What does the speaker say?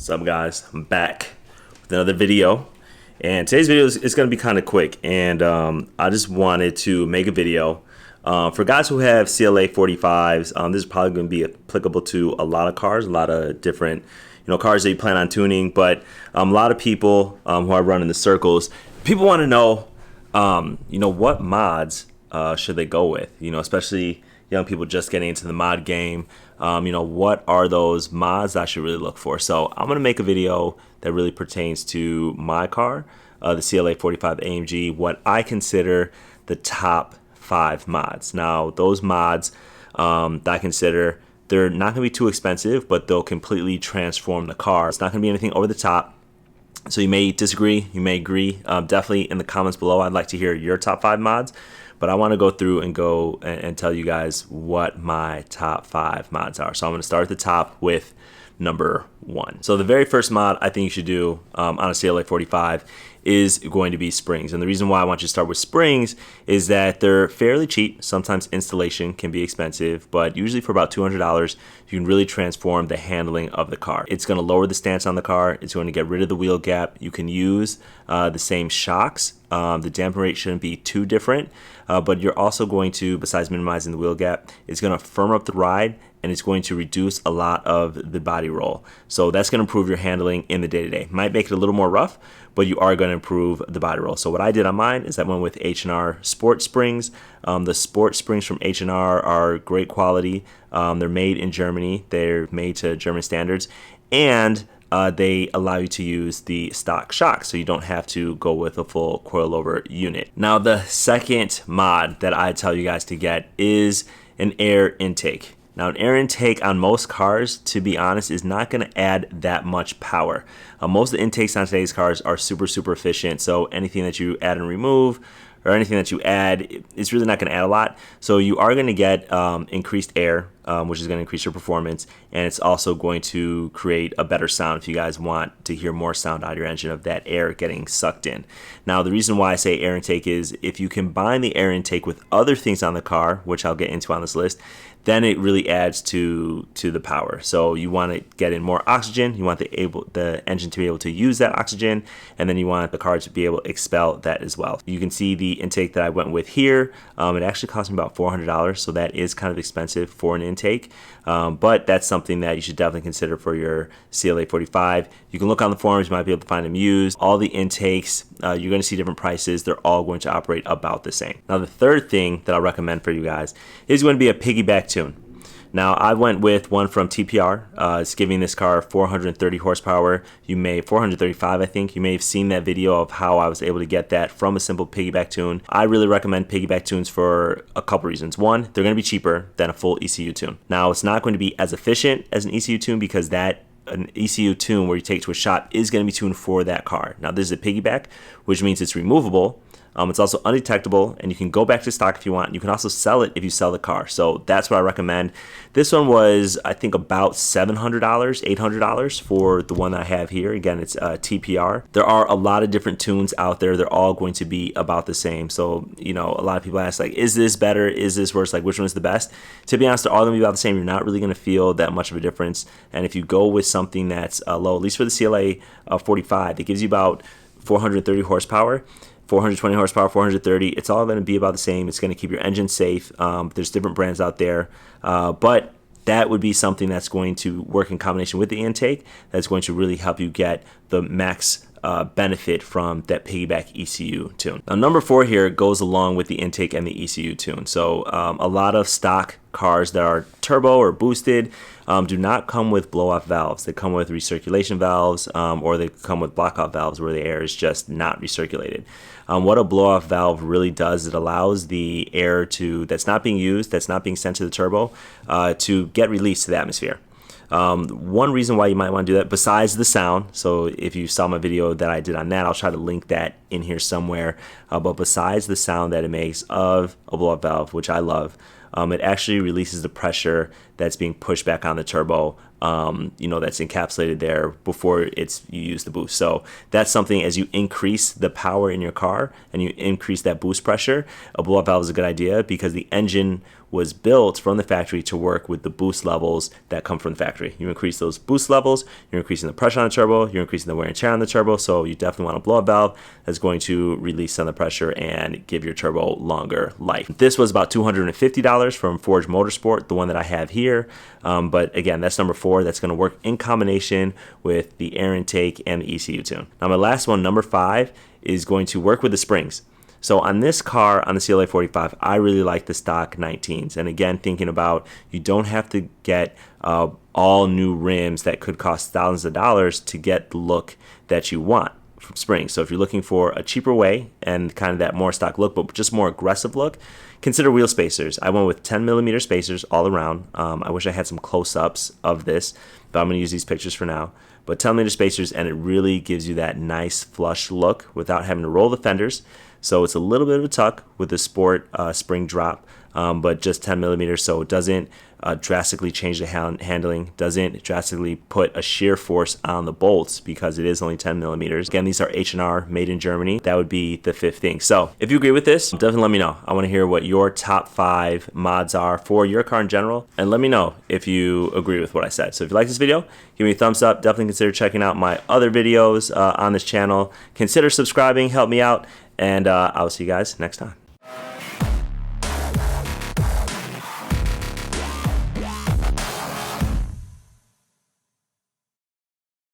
What's up, guys? I'm back with another video, and today's video is going to be kind of quick, and I just wanted to make a video for guys who have CLA45s. This is probably going to be applicable to a lot of cars, a lot of different cars that you plan on tuning, but a lot of people who I run in the circles, people want to know what mods should they go with, especially young people just getting into the mod game. What are those mods that I should really look for? So I'm going to make a video that really pertains to my car, the CLA45 AMG, what I consider the top 5 mods. Now, those mods that I consider, they're not going to be too expensive, but they'll completely transform the car. It's not going to be anything over the top. So you may disagree, you may agree. Definitely in the comments below, I'd like to hear your top 5 mods. But I want to go through and tell you guys what my top 5 mods are. So I'm going to start at the top with number 1. So the very first mod I think you should do on a CLA45 is going to be springs. And the reason why I want you to start with springs is that they're fairly cheap. Sometimes installation can be expensive, but usually for about $200, you can really transform the handling of the car. It's going to lower the stance on the car. It's going to get rid of the wheel gap. You can use the same shocks. The damper rate shouldn't be too different, but you're also going to, besides minimizing the wheel gap, it's going to firm up the ride, and it's going to reduce a lot of the body roll. So that's going to improve your handling in the day-to-day. Might make it a little more rough, but you are going to improve the body roll. So what I did on mine is I went with H&R Sport Springs. The Sport Springs from H&R are great quality. They're made in Germany. They're made to German standards, and they allow you to use the stock shocks, so you don't have to go with a full coilover unit. Now, the second mod that I tell you guys to get is an air intake. Now, an air intake on most cars, to be honest, is not going to add that much power. Most of the intakes on today's cars are super efficient, so anything that you add and remove, or anything that you add, it's really not going to add a lot. So you are going to get increased air, which is going to increase your performance, and it's also going to create a better sound if you guys want to hear more sound out of your engine of that air getting sucked in. Now, the reason why I say air intake is if you combine the air intake with other things on the car, which I'll get into on this list, then it really adds to the power. So you want to get in more oxygen, you want the engine to be able to use that oxygen, and then you want the car to be able to expel that as well. You can see the intake that I went with here. It actually cost me about $400, so that is kind of expensive for an intake, but that's something that you should definitely consider for your CLA45. You can look on the forums, you might be able to find them used. All the intakes, you're going to see different prices. They're all going to operate about the same. Now, the third thing that I'll recommend for you guys is going to be a Payback Tune. Now, I went with one from TPR. It's giving this car 430 horsepower. 435, I think. You may have seen that video of how I was able to get that from a simple piggyback tune. I really recommend piggyback tunes for a couple reasons. One, they're going to be cheaper than a full ECU tune. Now, it's not going to be as efficient as an ECU tune because an ECU tune where you take it to a shop is going to be tuned for that car. Now, this is a piggyback, which means it's removable. It's also undetectable, and you can go back to stock if you want. You can also sell it if you sell the car. So that's what I recommend. This one was, I think, about $700, $800 for the one that I have here. Again, it's TPR. There are a lot of different tunes out there. They're all going to be about the same. So, a lot of people ask, like, is this better? Is this worse? Like, which one is the best? To be honest, they're all going to be about the same. You're not really going to feel that much of a difference. And if you go with something that's low, at least for the CLA45, it gives you about 430 horsepower. 420 horsepower, 430, it's all going to be about the same. It's going to keep your engine safe. There's different brands out there, but that would be something that's going to work in combination with the intake. That's going to really help you get the max benefit from that piggyback ECU tune. Now, number 4 here goes along with the intake and the ECU tune. So a lot of stock cars that are turbo or boosted do not come with blow-off valves. They come with recirculation valves, or they come with block-off valves where the air is just not recirculated. What a blow-off valve really does, it allows the air that's not being used, that's not being sent to the turbo, to get released to the atmosphere. One reason why you might want to do that, besides the sound, so if you saw my video that I did on that, I'll try to link that in here somewhere, but besides the sound that it makes of a blow-off valve, which I love, it actually releases the pressure that's being pushed back on the turbo you know, that's encapsulated there before you use the boost. So that's something, as you increase the power in your car and you increase that boost pressure, a blow-off valve is a good idea, because the engine was built from the factory to work with the boost levels that come from the factory. You increase those boost levels, you're increasing the pressure on the turbo, you're increasing the wear and tear on the turbo, so you definitely want a blow-off valve that's going to release some of the pressure and give your turbo longer life. This was about $250 from Forge Motorsport, the one that I have here, but again, that's number 4. That's going to work in combination with the air intake and the ECU tune. Now my last one, number 5, is going to work with the springs. So on this car, on the CLA45, I really like the stock 19s. And again, thinking about, you don't have to get all new rims that could cost thousands of dollars to get the look that you want from springs. So if you're looking for a cheaper way and kind of that more stock look, but just more aggressive look, consider wheel spacers. I went with 10mm spacers all around. I wish I had some close-ups of this, but I'm going to use these pictures for now. But 10mm spacers, and it really gives you that nice flush look without having to roll the fenders. So it's a little bit of a tuck with the sport spring drop, but just 10mm, so it doesn't drastically change the handling, doesn't drastically put a shear force on the bolts because it is only 10mm. Again, these are H&R, made in Germany. That would be the 5th thing. So if you agree with this, definitely let me know. I want to hear what your top 5 mods are for your car in general, and let me know if you agree with what I said. So if you like this video, give me a thumbs up. Definitely consider checking out my other videos on this channel. Consider subscribing, help me out, and I'll see you guys next time.